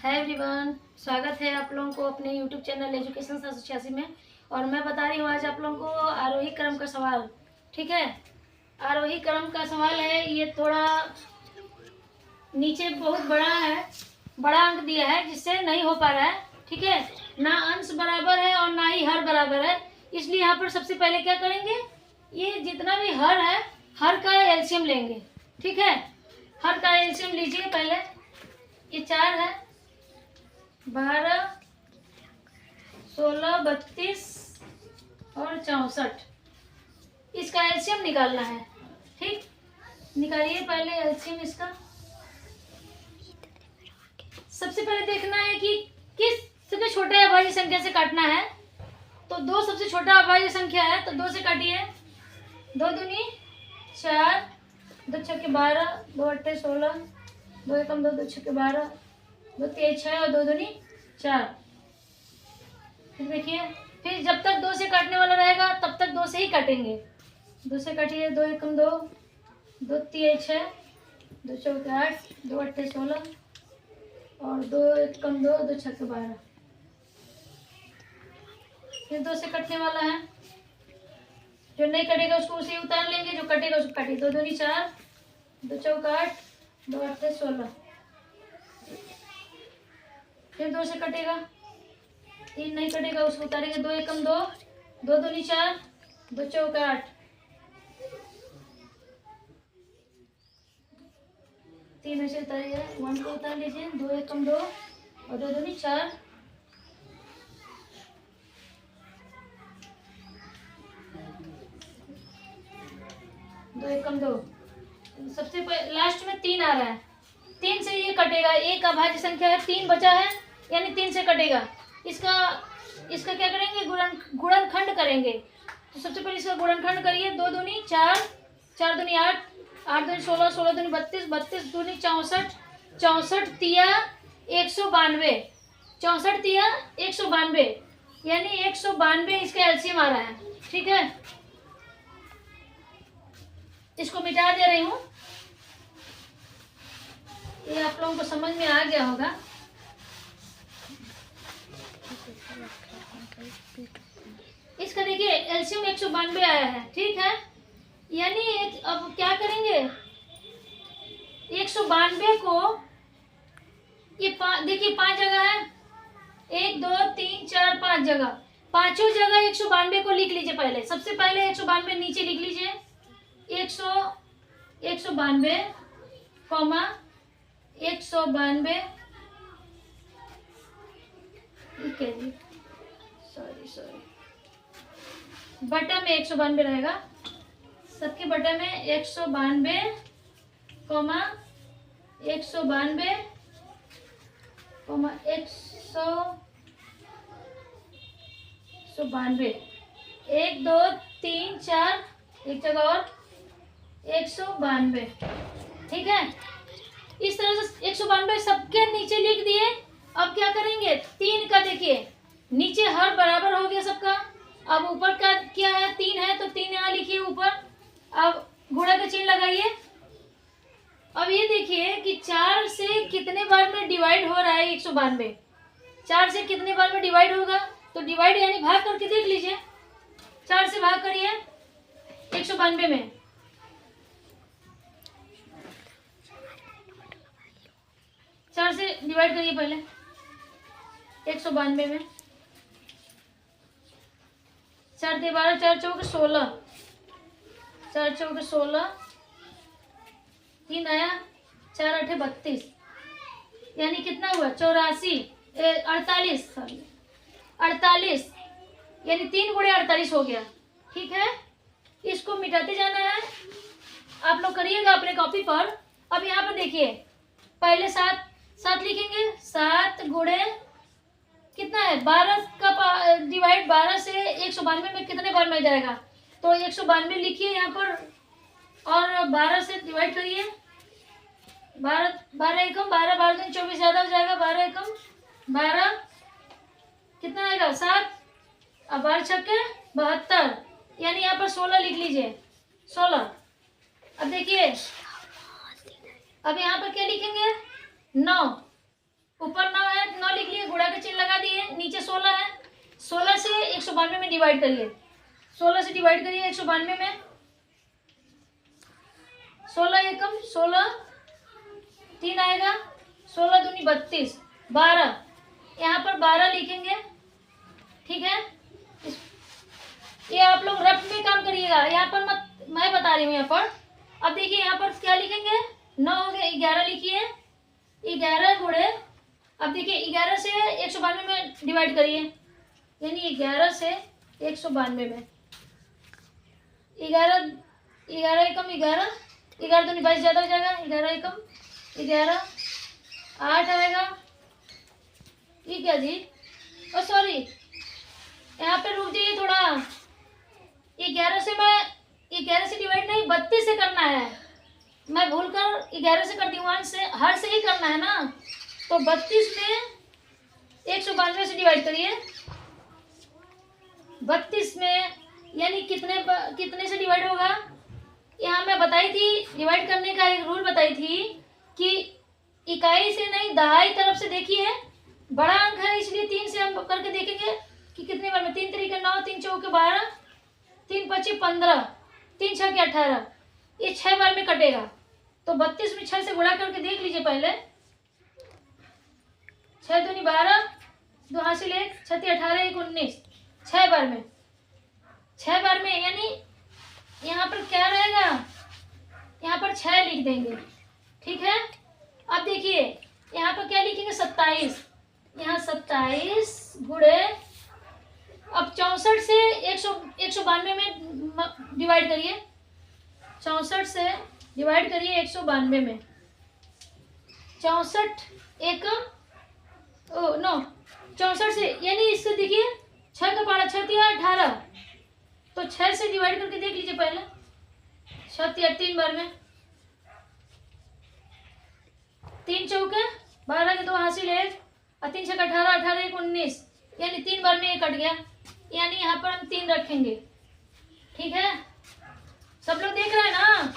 Hi everyone, स्वागत है आप लोगों को अपने यूट्यूब चैनल एजुकेशन 786 में। और मैं बता रही हूँ आज आप लोगों को आरोही क्रम का सवाल। ठीक है, आरोही क्रम का सवाल है। ये थोड़ा नीचे बहुत बड़ा है, बड़ा अंक दिया है जिससे नहीं हो पा रहा है। ठीक है, ना अंश बराबर है और ना ही हर बराबर है, इसलिए यहाँ पर सबसे पहले क्या करेंगे, ये जितना भी हर है हर का एलसीएम लेंगे। ठीक है, हर का एलसीएम लीजिए पहले। ये 4 है, 12, 16, 32 और 64। इसका एलसीएम निकालना है। ठीक, निकालिए पहले एलसीएम इसका। सबसे पहले देखना है कि किस सबसे छोटे अभाज्य संख्या से काटना है। तो 2 सबसे छोटा अभाज्य संख्या है, तो 2 से काटिए। 2 दूनी 4, 2 छक्के 12, 2 अट्ठे 16, 2 एकम 2, 2 छक्के 12, 2 तेज 6 और 2 दूनी 4। फिर देखिए, फिर जब तक 2 से काटने वाला रहेगा तब तक 2 से ही काटेंगे। 2 से काटिए। 2 एकम 2, 2 तेज 6, 2 चौके 8, 2 अट्ठे 16 और 2 एकम 2, 2 छक्के 12। फिर 2 से कटने वाला है, जो नहीं कटेगा उसको उसे उतार लेंगे, जो कटेगा उसको काटिए। 2 दूनी 4, 2 चौका 8, 2 अट्ठे 16। फिर 2 से कटेगा, 3 नहीं कटेगा उसको उतारेंगे। 2 एकम 2, 2 दूनी 4, 2 चौका 8, 3 ऐसे उतारिए। 1 को उतार लीजिए। 2 एकम 2 और 2 दूनी 4, 2 एकम 2। सबसे लास्ट में 3 आ रहा है, 3 से ये कटेगा। एक अभाज्य संख्या है, 3 बचा है, यानी 3 से कटेगा। इसका क्या करेंगे, गुणनखंड करेंगे। तो सबसे पहले इसका गुणनखंड करिए। 2 दूनी 4, 4 दूनी 8, 8 दूनी 16, 16 दूनी 32, 32 दूनी 64, 64 तिया 192, 64 तिया 192, यानी 192 इसका एलसीएम आ रहा है। ठीक है, इसको मिटा दे रही हूँ, ये आप लोगों को समझ में आ गया होगा। इसका देखिए एलसीएम 192 आया है। ठीक है, यानी अब क्या करेंगे, 192 को ये देखिए 5 जगह है, 1 2 3 4 5 जगह, पांचों जगह 192 को लिख लीजिए। पहले सबसे पहले 192 नीचे लिख लीजिए। 192 कॉमा 192, सॉरी बटा में 192 रहेगा। सबके बटा में 192 कॉमा 192 कॉमा 192, 1 2 3 4 एक जगह और 192। ठीक है, इस तरह से 192 सबके नीचे लिख दिए। अब क्या करेंगे, 3 का देखिए नीचे हर बराबर हो गया सबका। अब ऊपर का क्या है, 3 है, तो 3 यहाँ लिखिए ऊपर। अब गुणा का चिन्ह लगाइए। अब ये देखिए कि 4 से कितने बार में डिवाइड हो रहा है 192। 4 से कितने बार में डिवाइड होगा, तो डिवाइड यानी भाग करके देख लीजिए। 4 से भाग करिए 192 में। 4 से डिवाइड करिए पहले 192 में। 4 दे 12, 4 चौके 16, 4 चौके 16, 3 आया, 4 अठे 32, यानी कितना हुआ 48 यानी 3 गुणे 48 हो गया। ठीक है, इसको मिटाते जाना है, आप लोग करिएगा अपने कॉपी पर। अब यहाँ पर देखिए पहले 7 लिखेंगे। 7 गुणे कितना है, 12 का डिवाइड 12 से 192 में कितने बार में जाएगा, तो 192 लिखिए यहाँ पर और 12 से डिवाइड करिए। 12 एकम 12, 12 दिन 24 ज्यादा हो जाएगा। 12 एकम 12 कितना आएगा 7, अब 12 छक्के 72, यानी यहाँ पर 16 लिख लीजिए। 16। अब देखिए, अब यहाँ पर क्या लिखेंगे, 9, ऊपर 9 है लिख लिए, गुणा का चिन्ह लगा दिए, नीचे 16 है, 16 से 192 में डिवाइड करिए, 16 से डिवाइड करिए 192 में, 16 एकम 16, 3 आएगा, 16 दूनी 32, 12, यहाँ पर 12 लिखेंगे, ठीक है। ये आप लोग रफ में काम करिएगा, यहाँ पर मत, मैं बता रही हूँ यहाँ पर। अब देखिए यहाँ पर क्या लिखेंगे, 9 हो गया, 11 लिखिए, 11 गुणे, अब देखिए 11 से 192 में डिवाइड करिए, यानी 11 से 192 में, 11 एकम 11, 11 दूनी 22 ज़्यादा हो जाएगा, 11 एकम 11, 8 आएगा, ये क्या जी, ओ सॉरी, यहाँ पे रुक जाइए थोड़ा, 11 से मैं 11 से डिवाइड नहीं 32 से करना है, मैं भूल कर 11 से कर दी हूँ, अंश से हर से ही करना है ना, तो 32 में 192 से डिवाइड करिए, 32 में यानी कितने से डिवाइड होगा, यहाँ मैं बताई थी डिवाइड करने का एक रूल बताई थी कि इकाई से नहीं दहाई तरफ से देखिए, बड़ा अंक है इसलिए 3 से हम करके देखेंगे कि कितने बार में, 3 तरीके 9, 3 चौके 12, 3 25 15, 3 6 के 18, ये 6 बार में कटेगा, तो 32 में 6 से गुणा करके देख लीजिए पहले, 6 दूनी 12, 2 हासिल 1, 6 18 1 19, 6 बार में, 6 बार में, यानी यहाँ पर क्या रहेगा, यहाँ पर 6 लिख देंगे, ठीक है। अब देखिए यहाँ पर क्या लिखेंगे, 27, यहाँ 27 गुणे, अब 64 से 192 में डिवाइड करिए, 64 से डिवाइड करिए 192 में, 64 एकम, ओ नो 64 से, यानी इससे देखिए 6 का पारा 6 तिया 18, तो 6 से डिवाइड करके देख लीजिए पहले, 6 तिया 3 बार में, 3 चौके 12 के 2 हासिल 1, और 3 6 18, 18 1 19, यानी 3 बार में ये कट गया, यानी यहाँ पर हम 3 रखेंगे, ठीक है। सब लोग देख रहे हैं ना,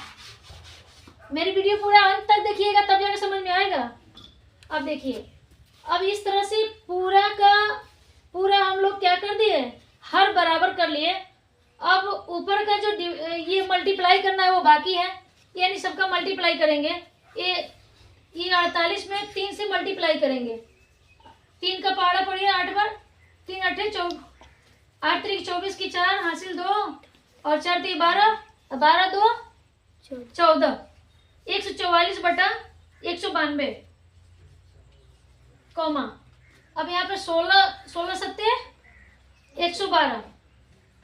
मेरी वीडियो पूरा अंत तक देखिएगा तब जाकर समझ में आएगा। अब देखिए, अब इस तरह से पूरा का पूरा हम लोग क्या कर दिए, हर बराबर कर लिए, अब ऊपर का जो ये मल्टीप्लाई करना है वो बाकी है, यानी सबका मल्टीप्लाई करेंगे, ये 48 में 3 से मल्टीप्लाई करेंगे, 3 का पहाड़ा पड़िए 8 बार, 3 8 8 3 24 की 4 हासिल 2, और 4 3 12, 12 2 14, 144 बटा 192, कॉमा, अब यहाँ पे 16 सत्ते 112,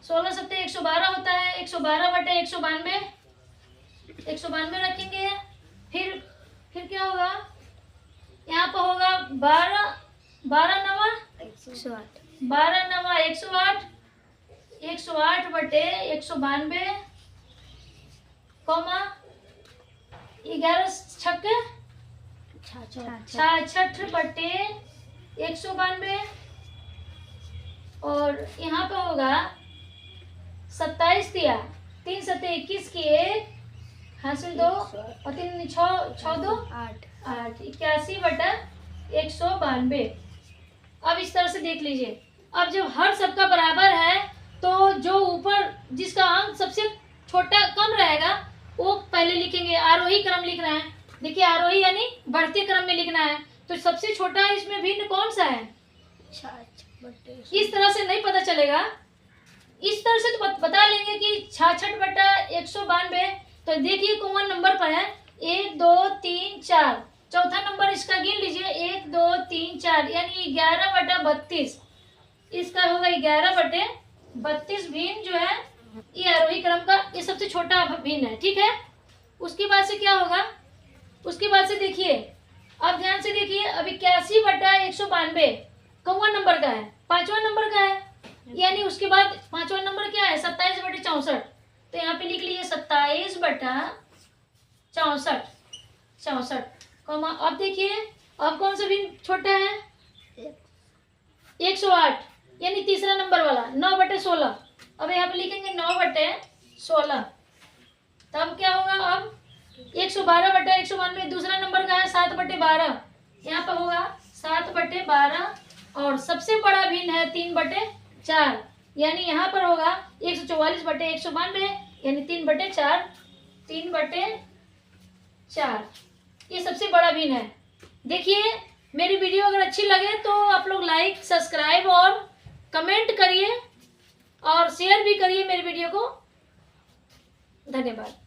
16 सत्ते 112 होता है, 112 बटे 192, 192 रखेंगे, फिर क्या होगा, यहाँ पर होगा 12 नवा 108, 12 नवा 108, 108 बटे 192, कॉमा 11 छक्के 66 बटे 192, और यहाँ पे होगा 27 तिया 3 सत्ते 21 की 1 हासिल 2, और 3 6 2 8 81 बटा 192। अब इस तरह से देख लीजिए, अब जब हर सबका बराबर है तो जो ऊपर जिसका अंक सबसे छोटा कम रहेगा वो पहले लिखेंगे, आरोही क्रम लिख रहे हैं, देखिए आरोही यानी बढ़ते क्रम में लिखना है, तो सबसे छोटा इसमें भिन्न कौन सा है, इस तरह से नहीं पता चलेगा, इस तरह से तो बता लेंगे कि 66 बटा 192, तो देखिए कौन नंबर पर है, 1 2 3 4, चौथा नंबर इसका गिन लीजिए, 1 2 3 4, यानी 11 बटा 32, इसका होगा 11 बटे 32 भिन्न जो है ये आरोही क्रम का ये सबसे छोटा भिन्न है, ठीक है। उसके बाद से क्या होगा, उसके बाद से देखिए, अब ध्यान से देखिए, अब 81 बटा 192 कौन नंबर का है, 5वां नंबर का है, यानी उसके बाद 5वां नंबर क्या है, 27 बटे 64, तो यहाँ पे लिख लीजिए 27 बटा 64, कॉमा, अब देखिए अब कौन सा भिन्न छोटा है, 108, यानी तीसरा नंबर वाला 9 बटे 16, अब यहाँ पे लिखेंगे 9 बटे 16, तब क्या होगा, अब 112 बटे 192 दूसरा नंबर का है 7 बटे 12, यहाँ पर होगा 7/12 और सबसे बड़ा भिन्न है 3/4, यानी यहाँ पर होगा 144/192 यानी 3/4, 3/4 ये सबसे बड़ा भिन्न है। देखिए मेरी वीडियो अगर अच्छी लगे तो आप लोग लाइक, सब्सक्राइब और कमेंट करिए और शेयर भी करिए मेरी वीडियो को। धन्यवाद।